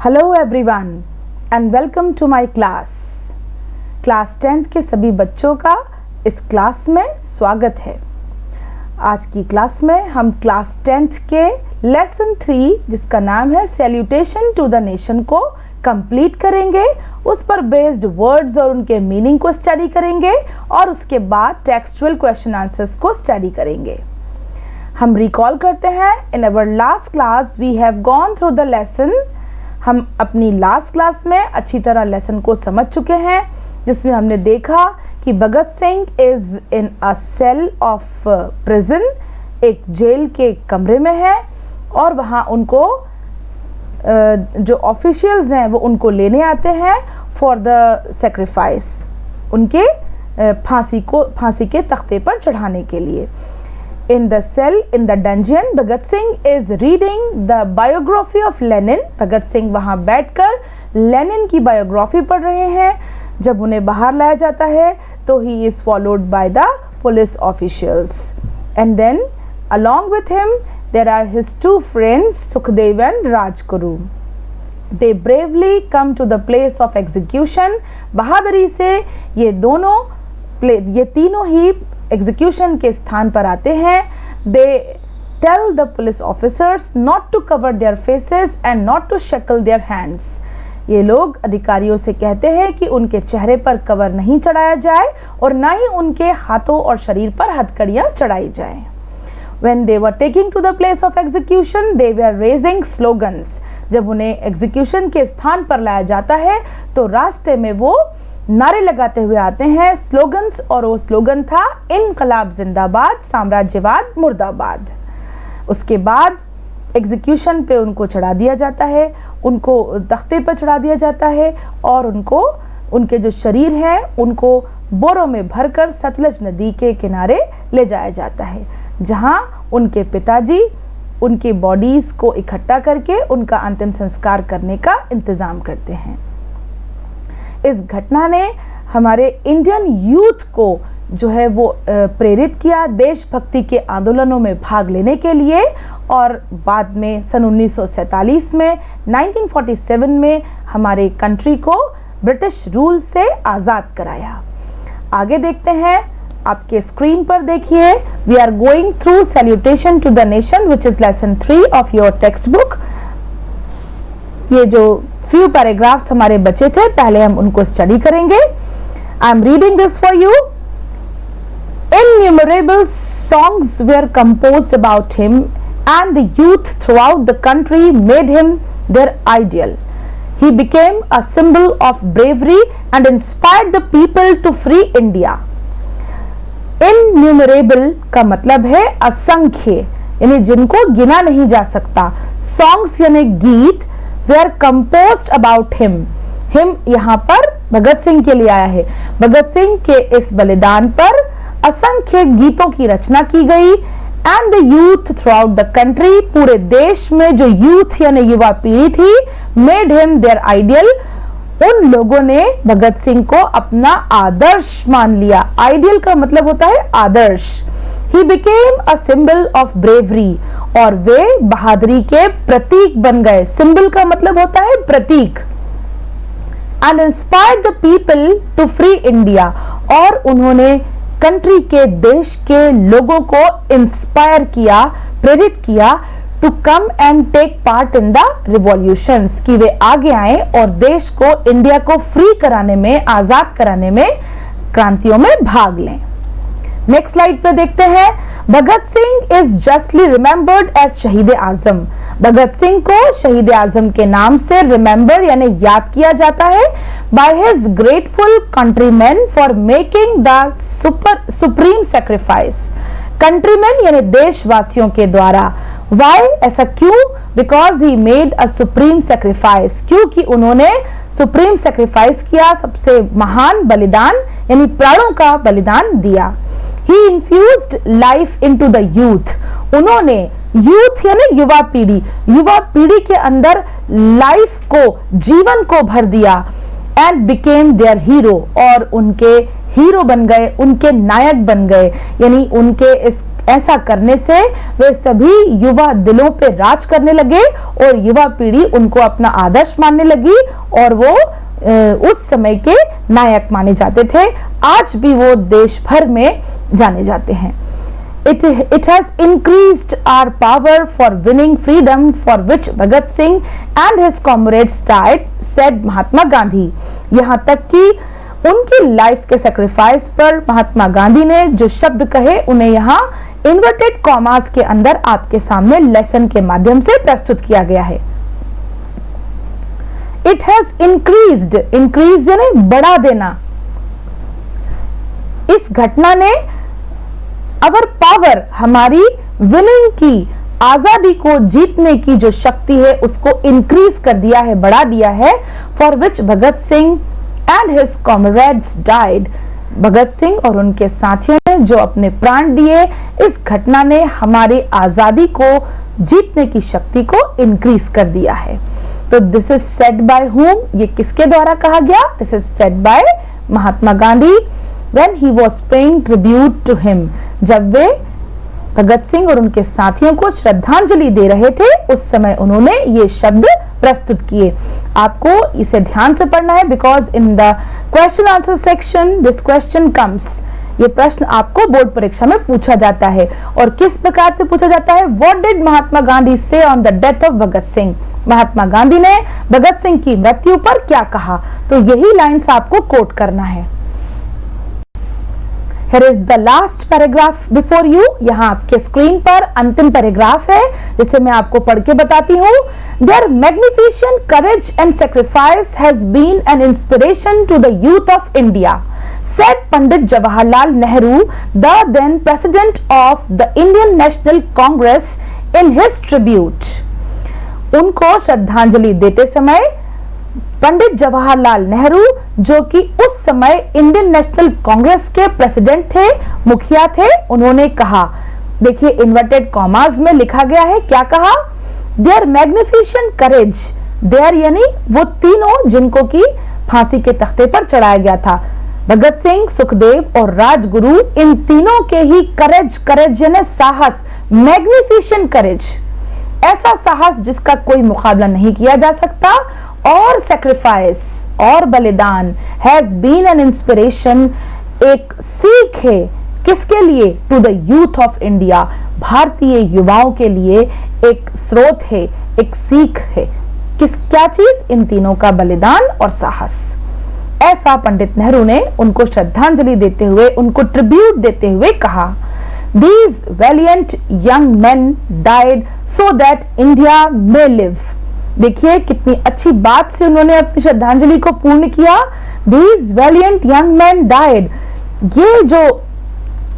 Hello everyone and welcome to my class. Class 10th के सभी बच्चों का इस क्लास में स्वागत है। आज की क्लास में हम क्लास 10th के लेसन 3 जिसका नाम है सैल्यूटेशन टू द नेशन को कंप्लीट करेंगे। उस पर बेस्ड वर्ड्स और उनके मीनिंग को स्टडी करेंगे और उसके बाद टेक्सचुअल क्वेश्चन आंसर्स को स्टडी करेंगे। हम रिकॉल करते हैं, in our last class we have gone through the lesson. हम अपनी लास्ट क्लास में अच्छी तरह लेसन को समझ चुके हैं, जिसमें हमने देखा कि Bhagat Singh is in a cell of prison, एक जेल के कमरे में है और वहाँ उनको जो ऑफिशियल्स हैं वो उनको लेने आते हैं फॉर द सेक्रीफाइस, उनके फांसी के तख्ते पर चढ़ाने के लिए। In the cell, in the dungeon, Bhagat Singh is reading the biography of Lenin. Bhagat Singh वहाँ बैठकर लेनिन की बायोग्राफी पढ़ रहे हैं। जब उन्हें बाहर लाया जाता है तो he is followed by the police officials. And then along with him there are his two friends Sukhdev and Rajguru. They bravely come to the place of execution. बहादुरी से ये तीनों ही एग्जीक्यूशन के स्थान पर आते हैं। They tell the police officers not to cover their faces and not to shackle their hands. ये लोग अधिकारियों से कहते हैं कि उनके चेहरे पर कवर नहीं चढ़ाया जाए और ना ही उनके हाथों और शरीर पर हथकड़ियाँ चढ़ाई जाएं। When they were taking to the place of execution, they were raising slogans. जब उन्हें एग्जीक्यूशन के स्थान पर लाया जाता है तो रास्ते में वो नारे लगाते हुए आते हैं, स्लोगन्स, और वो स्लोगन था इनकलाब जिंदाबाद, साम्राज्यवाद मुर्दाबाद। उसके बाद एग्जीक्यूशन पे उनको चढ़ा दिया जाता है, उनको तख्ते पर चढ़ा दिया जाता है और उनको उनके जो शरीर है उनको बोरों में भरकर सतलज नदी के किनारे ले जाया जाता है, जहां उनके पिताजी उनकी बॉडीज को इकट्ठा करके उनका अंतिम संस्कार करने का इंतजाम करते हैं। इस घटना ने हमारे इंडियन यूथ को जो है वो प्रेरित किया देशभक्ति के आंदोलनों में भाग लेने के लिए, और बाद में सन 1947 में 1947 में हमारे कंट्री को ब्रिटिश रूल से आज़ाद कराया। आगे देखते हैं, आपके स्क्रीन पर देखिए, we are going through salutation to the nation which is lesson 3 of your textbook. ये जो फ्यू पैराग्राफ्स हमारे बचे थे पहले हम उनको स्टडी करेंगे। आई am reading this for you. Innumerable songs were composed about him and the youth throughout the country made him their ideal. He became a symbol of bravery and inspired the people to free India. Innumerable का मतलब है असंख्य, यानी जिनको गिना नहीं जा सकता। Songs यानी गीत, were composed about him. Him यहाँ पर भगत सिंह के लिए आया है। भगत सिंह के इस बलिदान पर असंख्य गीतों की रचना की गई। And the youth through out the country, पूरे देश में जो यूथ यानी युवा पीढ़ी थी, मेड हिम देयर आइडियल, उन लोगों ने भगत सिंह को अपना आदर्श मान लिया। आइडियल का मतलब होता है आदर्श। He became a symbol of bravery, और वे बहादुरी के प्रतीक बन गए। सिंबल का मतलब होता है प्रतीक। And inspired the people to free India, और उन्होंने कंट्री के देश के लोगों को इंस्पायर किया, प्रेरित किया, to come and take part in the revolutions, कि वे आगे आए और देश को, इंडिया को फ्री कराने में, आजाद कराने में, क्रांतियों में भाग लें। नेक्स्ट स्लाइड पे देखते हैं, Bhagat Singh is justly remembered as Shaheed Azam. Bhagat Singh को शहीद आजम के नाम से रिमेंबर यानी याद किया जाता है by his grateful countryman for making the supreme sacrifice. Countryman यानी देशवासियों के द्वारा। वाई, ऐसा क्यों? Because he made a supreme sacrifice, क्योंकि उन्होंने सुप्रीम सैक्रिफाइस किया, सबसे महान बलिदान यानी प्राणों का बलिदान दिया। He infused life into the youth. उन्होंने यूथ यानी युवा पीढ़ी के अंदर लाइफ को, जीवन को भर दिया। And became their hero, और उनके हीरो बन गए, उनके नायक बन गए, यानी उनके इस ऐसा करने से वे सभी युवा दिलों पे राज करने लगे और युवा पीढ़ी उनको अपना आदर्श मानने लगी और वो उस समय के नायक माने जाते थे। आज भी वो देश भर में जाने जाते हैं। It has increased our power for winning freedom for which Bhagat Singh and his comrades died, said Mahatma Gandhi. यहाँ तक कि उनकी लाइफ के सेक्रीफाइस पर महात्मा गांधी ने जो शब्द कहे उन्हें यहाँ इन्वर्टेड कॉमास के अंदर आपके सामने लेसन के माध्यम से प्रस्तुत किया गया है। It has increased, increase यानी बढ़ा देना। इस घटना ने अवर पावर, हमारी विनिंग की, आजादी को जीतने की जो शक्ति है उसको इंक्रीज कर दिया है, बढ़ा दिया है। For which Bhagat Singh and his comrades died, Bhagat Singh और उनके साथियों ने जो अपने प्राण दिए, इस घटना ने हमारी आजादी को जीतने की शक्ति को इंक्रीज कर दिया है। तो this is said by whom, ये किसके द्वारा कहा गया? This is said bye Mahatma Gandhi when he was paying tribute to him, जब वे भगत सिंह और उनके साथियों को श्रद्धांजलि दे रहे थे उस समय उन्होंने ये शब्द प्रस्तुत किए। आपको इसे ध्यान से पढ़ना है because in the question answer section this question comes, ये प्रश्न आपको बोर्ड परीक्षा में पूछा जाता है। और किस प्रकार से पूछा जाता है? What did Mahatma Gandhi say on the death of Bhagat Singh, महात्मा गांधी ने भगत सिंह की मृत्यु पर क्या कहा? तो यही लाइन्स आपको कोट करना है। Here is the last paragraph before you, यहाँ आपके स्क्रीन पर अंतिम पैराग्राफ है जिसे मैं आपको पढ़ के बताती हूँ। Their magnificent courage and sacrifice has been an inspiration to the youth of India, said Pandit Jawaharlal Nehru, the then president of the Indian National Congress, in his tribute. उनको श्रद्धांजलि देते समय पंडित जवाहरलाल नेहरू, जो कि उस समय इंडियन नेशनल कांग्रेस के president थे, मुखिया थे, उन्होंने कहा, देखिए इन्वर्टेड कॉमास में लिखा गया है, क्या कहा? देयर मैग्निफिसेंट करेज, देयर यानी वो तीनों जिनको की फांसी के तख्ते पर चढ़ाया गया था, भगत सिंह, सुखदेव और राजगुरु, इन तीनों के ही करेज यानी साहस, मैग्निफिसेंट करेज, ऐसा साहस जिसका कोई मुकाबला नहीं किया जा सकता, और सैक्रिफाइस और बलिदान, हैज बीन एन इंस्पिरेशन, एक सीख है, किसके लिए? To the youth of India, भारतीय युवाओं के लिए एक स्रोत है, एक सीख है। क्या चीज? इन तीनों का बलिदान और साहस। ऐसा पंडित नेहरू ने उनको श्रद्धांजलि देते हुए, उनको ट्रिब्यूट देते हुए कहा। These valiant young men died so that India may live. देखिए कितनी अच्छी बात से उन्होंने अपनी श्रद्धांजलि को पूर्ण किया। These valiant young men died. ये जो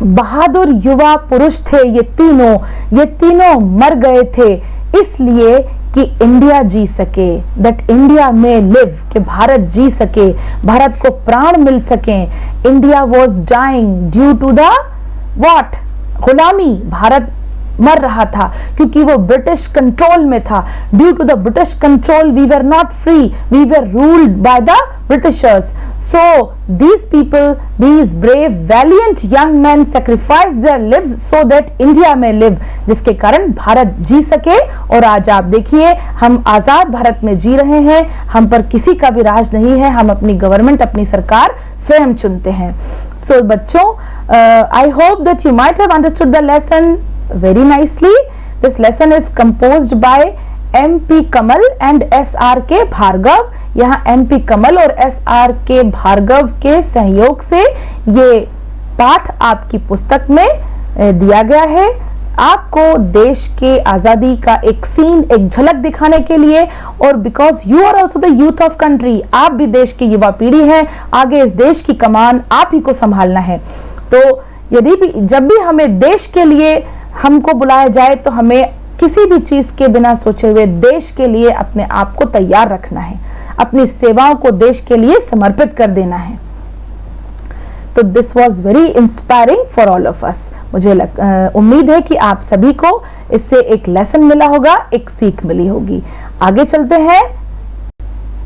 बहादुर युवा पुरुष थे, ये तीनों मर गए थे इसलिए कि इंडिया जी सके, that India may live, कि भारत जी सके, भारत को प्राण मिल सके। India was dying due to the what? गुलामी, भारत मर रहा था क्योंकि वो ब्रिटिश कंट्रोल में था। Due to the British control we were not free, we were ruled by the Britishers. So these people, these brave valiant young man sacrifice their lives so that India may live, जिसके कारण भारत जी सके। और आज आप देखिए हम आजाद भारत में जी रहे हैं, हम पर किसी का भी राज नहीं है, हम अपनी गवर्नमेंट, अपनी सरकार स्वयं चुनते हैं। सो बच्चों, I hope that you might have understood the lesson very nicely. This lesson is composed by MP Kamal and SRK Bhargav. यहाँ MP कमल और SRK भार्गव के सहयोग से ये पाठ आपकी पुस्तक में दिया गया है। आपको देश के आजादी का एक सीन, एक झलक दिखाने के लिए, और because you are also the youth of country, आप भी देश की युवा पीढ़ी हैं, आगे इस देश की कमान आप ही को संभालना है। तो यदि भी जब भी हमें देश के लिए हमको बुलाया जाए तो हमें किसी भी चीज के बिना सोचे हुए देश के लिए अपने आप को तैयार रखना है, अपनी सेवाओं को देश के लिए समर्पित कर देना है। तो this was very inspiring for all of us. मुझे उम्मीद है कि आप सभी को इससे एक लेसन मिला होगा, एक सीख मिली होगी। आगे चलते हैं।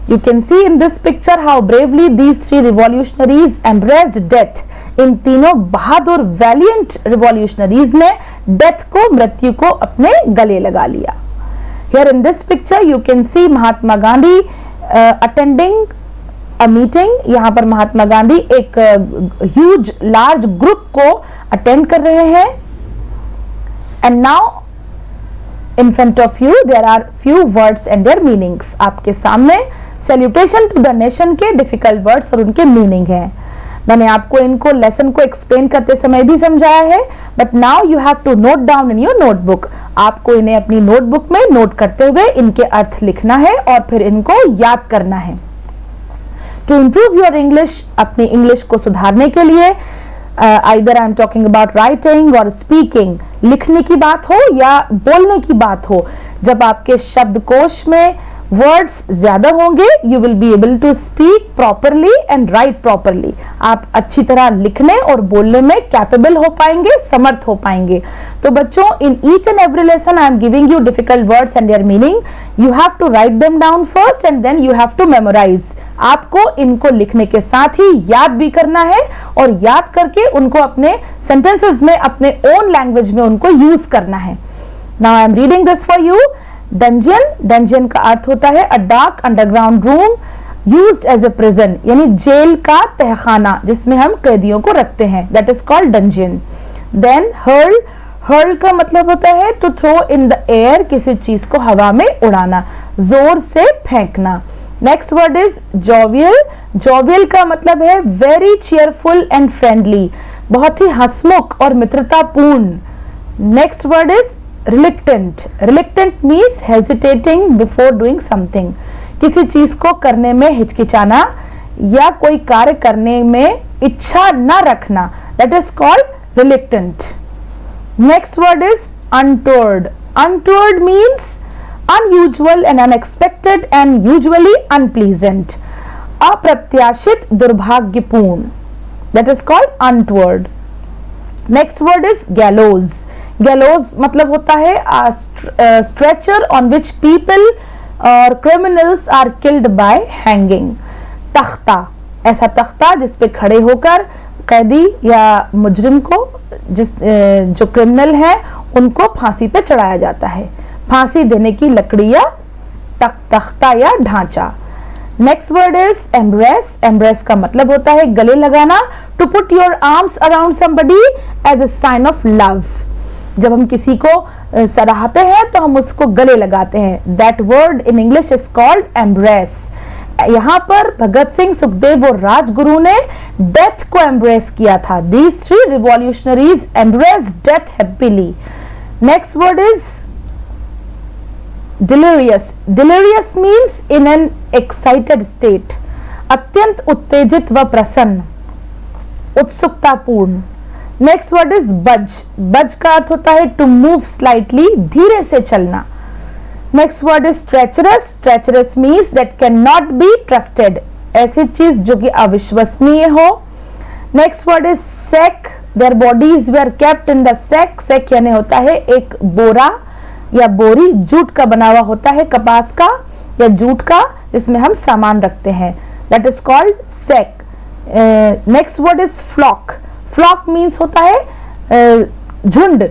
You can see in this picture how bravely these three revolutionaries embraced death. इन तीनों बहादुर वैलियंट रिवॉल्यूशनरीज ने डेथ को, मृत्यु को अपने गले लगा लिया. Here in this picture you can see Mahatma Gandhi attending a meeting. यहाँ पर महात्मा गांधी एक huge large group को attend कर रहे हैं. And now in front of you there are few words and their meanings. आपके सामने salutation to the nation के difficult words और उनके meaning हैं. मैंने आपको इनको लेसन को एक्सप्लेन करते समय भी समझाया है, but now you have to note down in your notebook. आपको इन्हें अपनी नोटबुक में नोट करते हुए इनके अर्थ लिखना है और फिर इनको याद करना है. टू इम्प्रूव योर इंग्लिश, अपनी इंग्लिश को सुधारने के लिए, either I am talking about writing और स्पीकिंग, लिखने की बात हो या बोलने की बात हो, जब आपके शब्दकोश में वर्ड्स ज्यादा होंगे you will be able to speak properly and write properly. आप अच्छी तरह लिखने और बोलने में कैपेबल हो पाएंगे, समर्थ हो पाएंगे. तो बच्चों, in each and every lesson I am giving you difficult words and their meaning. You have to write them down first and then you have to memorise. आपको इनको लिखने के साथ ही याद भी करना है और याद करके उनको अपने सेंटेंसेस में, अपने ओन लैंग्वेज में उनको यूज करना है. Now I am reading this for you. Dungeon, dungeon का अर्थ होता है a dark underground room used as a prison, यानी जेल का तहखाना जिसमें हम कैदियों को रखते हैं, that is called dungeon. Then hurl, hurl का मतलब होता है to throw in the air, किसी चीज को हवा में उड़ाना, जोर से फेंकना. Next word is jovial. Jovial का मतलब है वेरी चेयरफुल एंड फ्रेंडली, बहुत ही हंसमुख और मित्रतापूर्ण. Next word is reluctant. reluctant means hesitating before doing something. किसी चीज को करने में हिचकिचाना या कोई कार्य करने में इच्छा न रखना, that is called reluctant. Next word is untoward. untoward means unusual and unexpected and usually unpleasant. अप्रत्याशित, दुर्भाग्यपूर्ण, that is called untoward. Next word is gallows. गैलोज मतलब होता है stretcher on which people or criminals are killed by hanging. तख्ता, ऐसा तख्ता जिस पे खड़े होकर कैदी या मुजरिम को, जो क्रिमिनल है उनको फांसी पे चढ़ाया जाता है. फांसी देने की लकड़ी या तख्ता या ढांचा. Next word is embrace. Embrace का मतलब होता है गले लगाना. To put your arms around somebody as a sign of love. जब हम किसी को सराहते हैं तो हम उसको गले लगाते हैं. That word in English is called embrace. यहाँ पर भगत सिंह, सुखदेव और राजगुरु ने डेथ को एम्ब्रेस किया था. These three revolutionaries embrace death happily. Next word is delirious. Delirious means in an excited state, अत्यंत उत्तेजित व प्रसन्न, उत्सुकतापूर्ण. नेक्स्ट वर्ड इज बज. बज का अर्थ होता है टू मूव स्लाइटली, धीरे से चलना. Next word is treacherous. Treacherous means that can not be trusted, ऐसी चीज जो कि अविश्वसनीय हो. Next word is sack. Their bodies were kept in the sack. Sack यानी होता है एक बोरा या बोरी, जूट का बना हुआ होता है, कपास का या जूट का, जिसमें हम सामान रखते हैं. That is called sack. Next word is flock. Flock means होता है झुंड.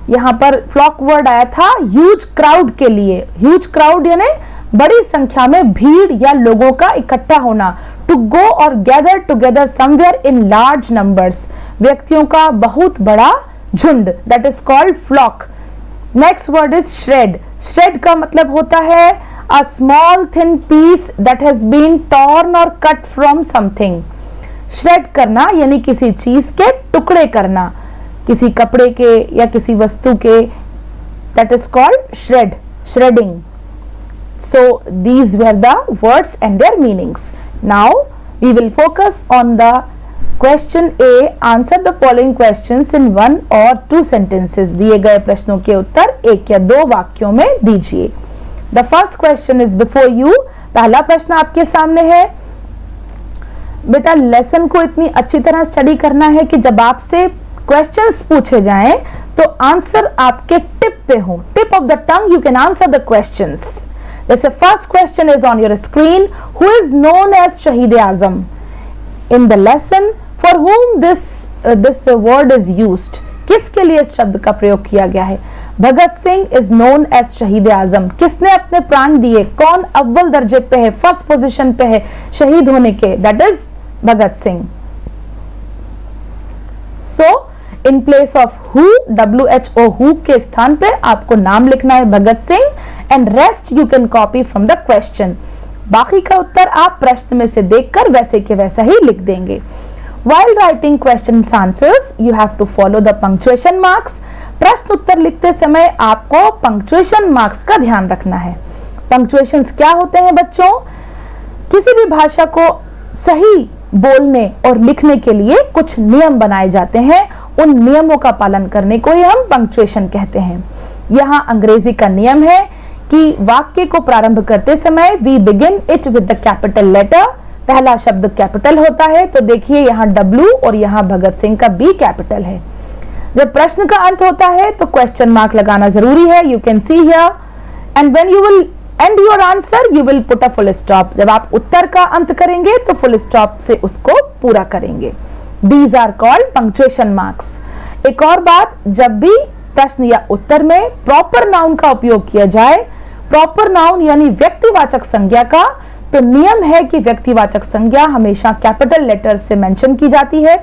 यहाँ पर फ्लॉक वर्ड आया था ह्यूज क्राउड के लिए. ह्यूज क्राउड यानी बड़ी संख्या में भीड़ या लोगों का इकट्ठा होना. To go or gather together somewhere in large numbers, व्यक्तियों का बहुत बड़ा झुंड, that is called flock. Next word is shred. Shred का मतलब होता है a small thin piece that has been torn or cut from something. Shred करना यानी किसी चीज के टुकड़े करना, किसी कपड़े के या किसी वस्तु के, that is called shred, shredding. So these were the words and their meanings. Now we will focus on the question A. Answer the following questions in 1 or 2 sentences. दिए गए प्रश्नों के उत्तर 1 या 2 वाक्यों में दीजिए. The first question is before you. पहला प्रश्न आपके सामने है. बेटा, लेसन को इतनी अच्छी तरह स्टडी करना है कि जब आपसे क्वेश्चंस पूछे जाएं तो आंसर आपके टिप पे हो. Tip of the tongue you can answer the questions. जैसे first question is on your screen, who is known as Shaheed Azam? In the lesson for whom this word is used, किसके लिए इस शब्द का प्रयोग किया गया है? Bhagat Singh is known as Shaheed Azam. किसने अपने प्राण दिए? कौन अव्वल दर्जे पे है, फर्स्ट पोजीशन पे है शहीद होने के? That is Bhagat Singh. So in place of who, WHO, who के स्थान पे आपको नाम लिखना है Bhagat Singh, and rest you can copy from the question. बाकी का उत्तर आप प्रश्न में से देखकर वैसे के वैसा ही लिख देंगे। While writing questions answers, you have to follow the punctuation marks. प्रश्न उत्तर लिखते समय आपको punctuation marks का ध्यान रखना है। Punctuations क्या होते हैं बच्चों? किसी भी भाषा को सही बोलने और लिखने के लिए कुछ नियम बनाए जाते हैं, उन नियमों का पालन करने को ही हम punctuation कहते हैं। यहाँ अंग्रेजी का नियम है कि वाक्य को प्रारंभ करते समय we begin it with the capital letter। पहला शब्द कैपिटल होता है, तो देखिए यहाँ W और यहाँ भगत सिंह का B कैपिटल है। जब प्रश्न का अंत होता है तो क्वेश्चन मार्क लगाना जरूरी है। You can see here, and when you will end your answer you will put a full stop. जब आप उत्तर का अंत करेंगे तो फुल स्टॉप से उसको पूरा करेंगे। These are called punctuation marks. एक और बात, जब भी प्रश्न या उत्तर में प्रॉपर नाउन का उपयोग किया जाए, प्रॉपर नाउन यानी व्यक्तिवाचक संज्ञा का, तो नियम है कि व्यक्तिवाचक संज्ञा हमेशा कैपिटल लेटर से मेंशन की जाती है,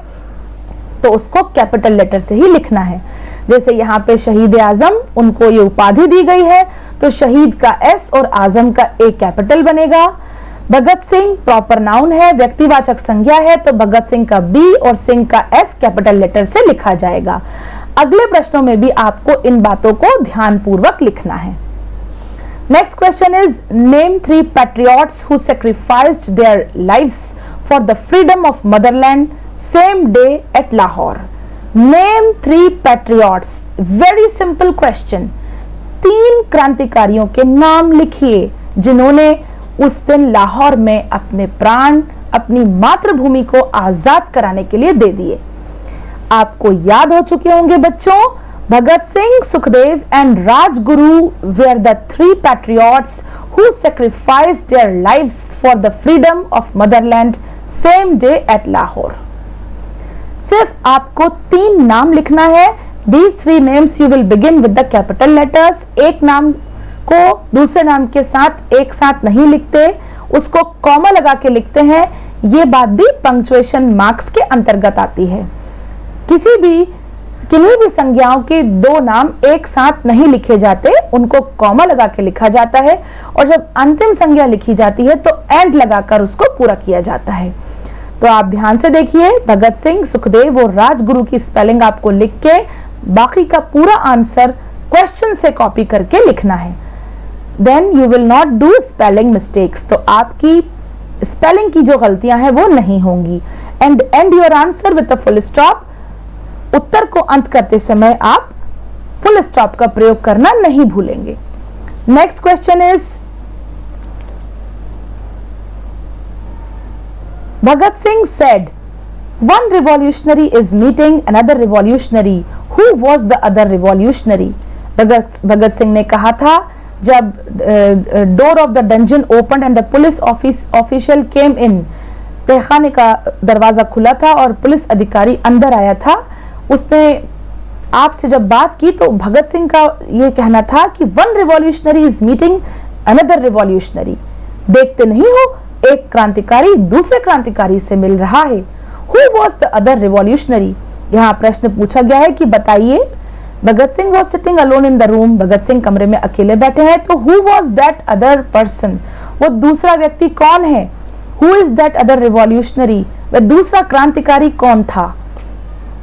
तो उसको कैपिटल लेटर से ही लिखना है। जैसे यहाँ पे शहीद आजम, उनको ये उपाधि दी गई है, तो शहीद का S और आजम का A कैपिटल बनेगा। भगत सिंह प्रॉपर नाउन है, व्यक्तिवाचक संज्ञा है, तो भगत सिंह का B और सिंह का S कैपिटल लेटर से लिखा जाएगा। अगले प्रश्नों में भी आपको इन बातों को ध्यानपूर्वक लिखना है। Next question is, name 3 patriots who sacrificed their lives for the freedom of motherland same day at Lahore. Name 3 patriots. Very simple question. 3 क्रांतिकारियों के नाम लिखिए जिन्होंने उस दिन लाहौर में अपने प्राण अपनी मातृभूमि को आजाद कराने के लिए दे दिए। आपको याद हो चुके होंगे बच्चों, Bhagat Singh, Sukhdev and Rajguru were the 3 patriots who sacrificed their lives for the freedom of motherland same day at Lahore. सिर्फ आपको 3 नाम लिखना है। These 3 names you will begin with the capital letters. एक नाम को दूसरे नाम के साथ एक साथ नहीं लिखते, उसको कॉमा लगा के लिखते हैं। ये बात भी पंक्चुएशन मार्क्स के अंतर्गत आती है। किन्हीं भी संज्ञाओं के 2 नाम एक साथ नहीं लिखे जाते, उनको कॉमा लगा के लिखा जाता है, और जब अंतिम संज्ञा लिखी जाती है तो एंड लगाकर उसको पूरा किया जाता है। तो आप ध्यान से देखिए, भगत सिंह, सुखदेव और राजगुरु की स्पेलिंग आपको लिख के बाकी का पूरा आंसर क्वेश्चन से कॉपी करके लिखना है। Then you will not do spelling mistakes, तो आपकी स्पेलिंग की जो गलतियां हैं वो नहीं होंगी। And end your answer with a full stop. उत्तर को अंत करते समय आप फुल स्टॉप का प्रयोग करना नहीं भूलेंगे। Next question is, Bhagat Singh said, one revolutionary is meeting another revolutionary. Who was the other revolutionary? Bhagat Singh ने कहा था, जब door of the dungeon open and the police official came in, तहखाने का दरवाजा खुला था और पुलिस अधिकारी अंदर आया था, उसने आपसे जब बात की तो भगत सिंह का यह कहना था कि one revolutionary is meeting another revolutionary. देखते नहीं हो, एक क्रांतिकारी दूसरे क्रांतिकारी से मिल रहा है। Who was the other revolutionary? यहाँ प्रश्न पूछा गया है कि बताइए, Bhagat Singh was sitting alone in the room, Bhagat Singh कमरे में अकेले बैठे हैं, तो who was that other person? वो दूसरा व्यक्ति कौन है? Who is that other revolutionary? वह दूसरा क्रांतिकारी कौन था?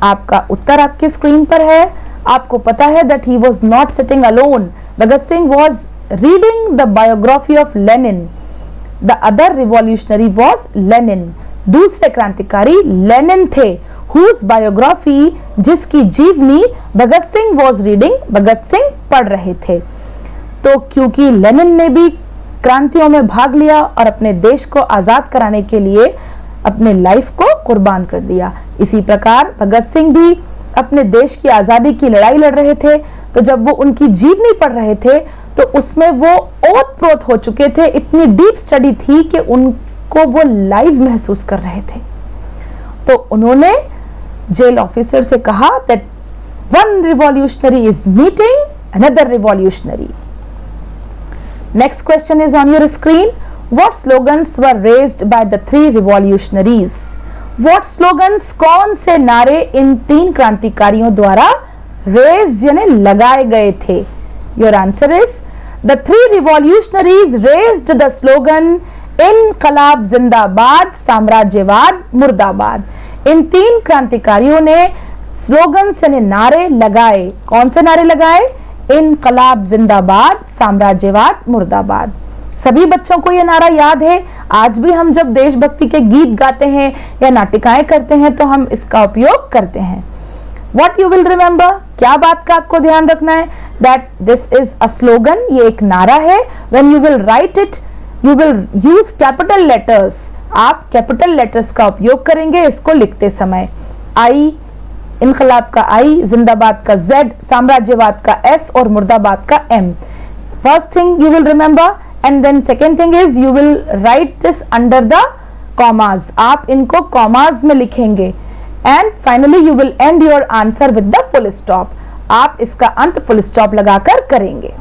आपका उत्तर आपकी स्क्रीन पर है। आपको पता है that he was not sitting alone. Bhagat Singh was reading the biography of Lenin. The other revolutionary was Lenin. दूसरे क्रांतिकारी लेनिन थे, whose biography, जिसकी जीवनी भगत सिंह was reading, भगत सिंह पढ़ रहे थे। तो क्योंकि लेनिन ने भी क्रांतियों में भाग लिया और अपने देश को आजाद कराने के लिए अपने लाइफ को कुर्बान कर दिया, इसी प्रकार भगत सिंह भी अपने देश की आजादी की लड़ाई लड़ रहे थे। तो जब वो उनकी जीवनी पढ़ रहे थे तो उसमें वो ओत-प्रोत हो चुके थे, इतनी डीप स्टडी थी कि उनको वो लाइव महसूस कर रहे थे। तो उन्होंने जेल ऑफिसर से कहा that one revolutionary is meeting another revolutionary. Next question is on your screen. What slogans were raised by the three revolutionaries? What slogans, कौन से नारे इन तीन क्रांतिकारियों द्वारा रेज यानी लगाए गए थे? Your answer is the three revolutionaries raised the slogan इनकलाब जिंदाबाद साम्राज्यवाद मुर्दाबाद। इन तीन क्रांतिकारियों ने स्लोगन यानी नारे लगाए। कौन से नारे लगाए? इनकलाब जिंदाबाद साम्राज्यवाद मुर्दाबाद। सभी बच्चों को यह नारा याद है। आज भी हम जब देशभक्ति के गीत गाते हैं या नाटिकाएं करते हैं तो हम इसका उपयोग करते हैं। What you will remember? क्या बात का आपको ध्यान रखना है? That this is a slogan, ये एक नारा है। When you will write it, you will use capital letters. आप कैपिटल लेटर्स का उपयोग करेंगे इसको लिखते समय। आई, इनकलाब का आई, जिंदाबाद का जेड, साम्राज्यवाद का एस और मुर्दाबाद का M. First thing you will remember and then second thing is you will write this under the commas. आप इनको कॉमास में लिखेंगे and finally you will end your answer with the full stop. आप इसका अंत फुल स्टॉप लगाकर करेंगे।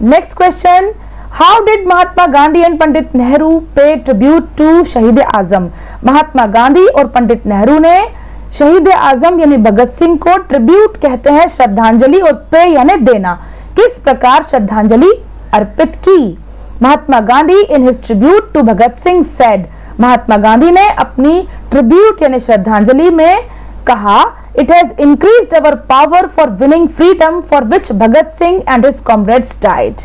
Next question, how did Mahatma Gandhi and Pandit Nehru pay tribute to शहीद आजम? महात्मा गांधी और पंडित नेहरू ने शहीद आजम यानी भगत सिंह को ट्रिब्यूट कहते हैं श्रद्धांजलि और पे यानी देना। किस प्रकार श्रद्धांजलि अर्पित की? Mahatma Gandhi in his tribute to Bhagat Singh said, Mahatma Gandhi ने अपनी ट्रिब्यूट यानी श्रद्धांजलि में कहा, it has increased our power for winning freedom for which Bhagat Singh and his comrades died.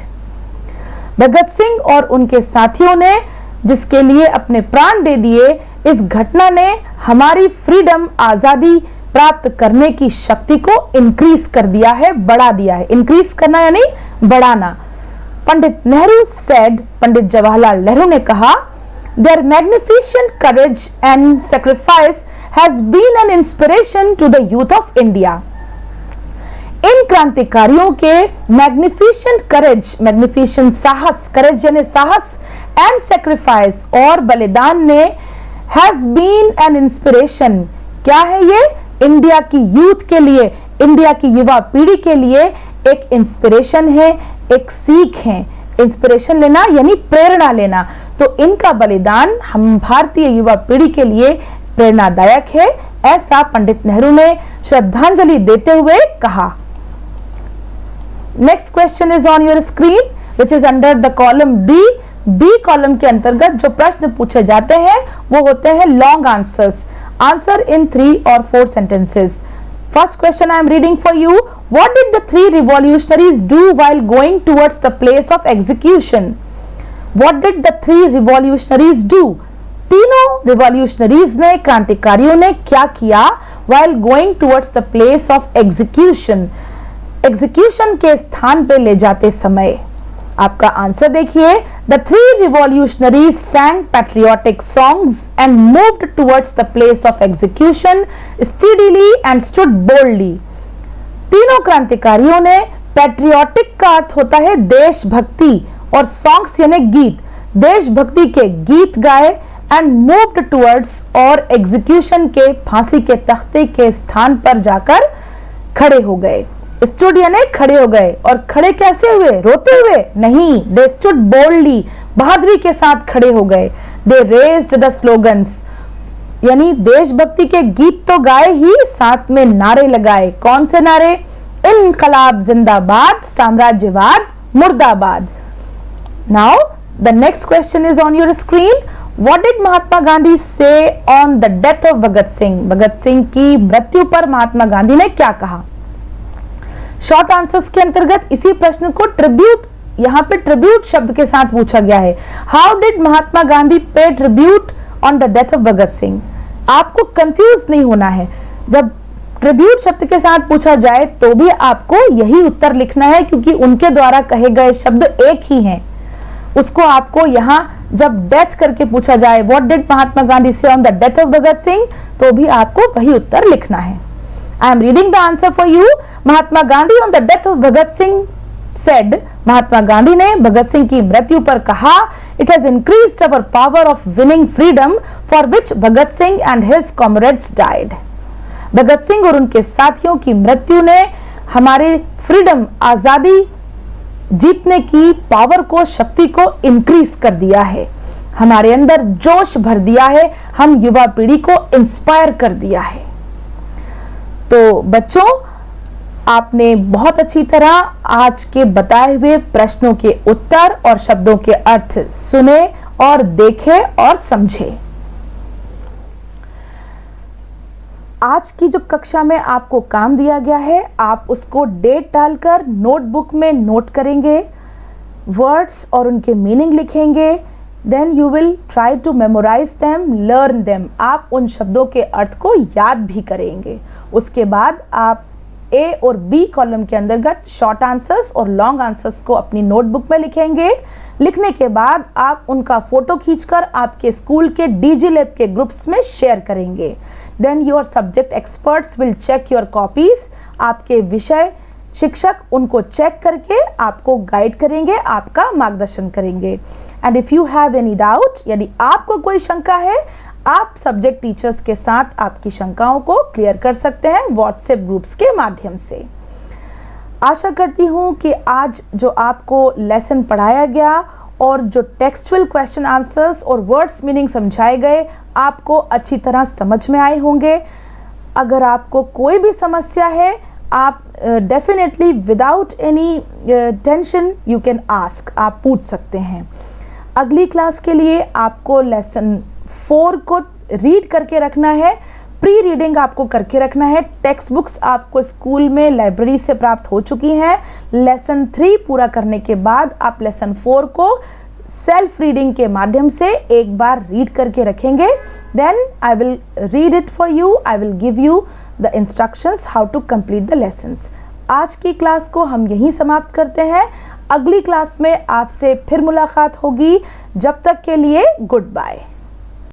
Bhagat Singh और उनके साथियों ने जिसके लिए अपने प्राण दे दिए, इस घटना ने हमारी फ्रीडम आजादी प्राप्त करने की शक्ति को इंक्रीज कर दिया है, बढ़ा दिया है। इंक्रीज करना यानी बढ़ाना। पंडित नेहरू सेड, पंडित जवाहरलाल नेहरू ने कहा, their magnificent courage and sacrifice has been an inspiration to the youth of India. इन क्रांतिकारियों के मैग्निफिसेंट करेज, मैग्निफिसेंट साहस, करेज यानी साहस, एंड सैक्रिफाइस और बलिदान ने हैज बीन एन इंस्पिरेशन, क्या है ये? इंडिया की यूथ के लिए, इंडिया की युवा पीढ़ी के लिए एक इंस्पिरेशन है, एक सीख है। इंस्पिरेशन लेना यानी प्रेरणा लेना। तो इनका बलिदान हम भारतीय युवा पीढ़ी के लिए प्रेरणादायक है, ऐसा पंडित नेहरू ने श्रद्धांजलि देते हुए कहा। Next question is on your screen which is under the column B. B column के अंतर्गत जो प्रश्न पूछे जाते हैं वो होते हैं long answers, answer in 3 or 4 sentences. First question I am reading for you. What did the three revolutionaries do while going towards the place of execution? What did the three revolutionaries do? तीनों revolutionaries ने, क्रांतिकारियों ने क्या किया while going towards the place of execution? Execution के स्थान पे ले जाते समय। आपका आंसर देखिए, the three revolutionaries sang patriotic songs and moved towards the place of execution steadily and stood boldly. तीनों क्रांतिकारियों ने, पैट्रियोटिक का अर्थ होता है देशभक्ति और सॉन्ग्स यानी गीत, देशभक्ति के गीत गाए एंड मूव्ड टुवर्ड्स और एग्जीक्यूशन के फांसी के तख्ते के स्थान पर जाकर खड़े हो गए। स्टूड यानी खड़े हो गए, और खड़े कैसे हुए? रोते हुए नहीं, दे स्टूड बोल्डली, बहादुरी के साथ खड़े हो गए। दे रेज्ड द स्लोगन्स यानी देशभक्ति के गीत तो गाए ही, साथ में नारे लगाए। कौन से नारे? इनकलाब जिंदाबाद साम्राज्यवाद मुर्दाबाद। Now the next question is on your screen. What did Mahatma Gandhi say on the death of Bhagat Singh? Bhagat Singh की मृत्यु पर महात्मा गांधी ने क्या कहा? शॉर्ट आंसर्स के अंतर्गत इसी प्रश्न को ट्रिब्यूट, यहाँ पे ट्रिब्यूट शब्द के साथ पूछा गया है। How did Mahatma Gandhi pay tribute on the death of Bhagat Singh? आपको कंफ्यूज नहीं होना है, जब ट्रिब्यूट शब्द के साथ पूछा जाए तो भी आपको यही उत्तर लिखना है, क्योंकि उनके द्वारा कहे गए शब्द एक ही हैं। उसको आपको यहाँ जब डेथ करके पूछा जाए, what did Mahatma Gandhi say on the death of Bhagat Singh, तो भी आपको वही उत्तर लिखना है। I am reading the answer for you. Mahatma Gandhi on the death of Bhagat Singh said, महात्मा गांधी ने भगत सिंह की मृत्यु पर कहा, it has increased our power of winning freedom for which Bhagat Singh and his comrades died. भगत सिंह और उनके साथियों की मृत्यु ने हमारे फ्रीडम, आजादी जीतने की पावर को, शक्ति को इंक्रीज कर दिया है, हमारे अंदर जोश भर दिया है, हम युवा पीढ़ी को इंस्पायर कर दिया है। तो बच्चों, आपने बहुत अच्छी तरह आज के बताए हुए प्रश्नों के उत्तर और शब्दों के अर्थ सुने और देखे और समझे। आज की जो कक्षा में आपको काम दिया गया है, आप उसको डेट डालकर नोटबुक में नोट करेंगे, वर्ड्स और उनके मीनिंग लिखेंगे, then you will try to memorise them, learn them. आप उन शब्दों के अर्थ को याद भी करेंगे। उसके बाद आप ए और बी कॉलम के अंतर्गत शॉर्ट आंसर्स और लॉन्ग आंसर्स को अपनी नोटबुक में लिखेंगे। लिखने के बाद आप उनका फोटो खींचकर आपके स्कूल के डीजी लैब के ग्रुप्स में शेयर करेंगे। Then your subject experts will check your copies. आपके विषय शिक्षक उनको चेक करके आपको गाइड करेंगे, आपका मार्गदर्शन करेंगे। And if you have any doubt, यदि आपको कोई शंका है, आप सब्जेक्ट टीचर्स के साथ आपकी शंकाओं को क्लियर कर सकते हैं व्हाट्सएप ग्रुप्स के माध्यम से। आशा करती हूँ कि आज जो आपको लेसन पढ़ाया गया और जो टेक्सचुअल क्वेश्चन आंसर्स और वर्ड्स मीनिंग समझाए गए, आपको अच्छी तरह समझ में आए होंगे। अगर आपको कोई भी समस्या है, आप definitely without any tension you can ask, आप पूछ सकते हैं। अगली क्लास के लिए आपको लेसन 4 को रीड करके रखना है, प्री रीडिंग आपको करके रखना है। टेक्स्ट बुक्स आपको स्कूल में लाइब्रेरी से प्राप्त हो चुकी हैं। लेसन 3 पूरा करने के बाद आप लेसन 4 को सेल्फ रीडिंग के माध्यम से एक बार रीड करके रखेंगे। Then I will read it for you, I will give you the instructions how to complete the lessons. आज की क्लास को हम यहीं समाप्त करते हैं। अगली क्लास में आपसे फिर मुलाकात होगी। जब तक के लिए गुड बाय।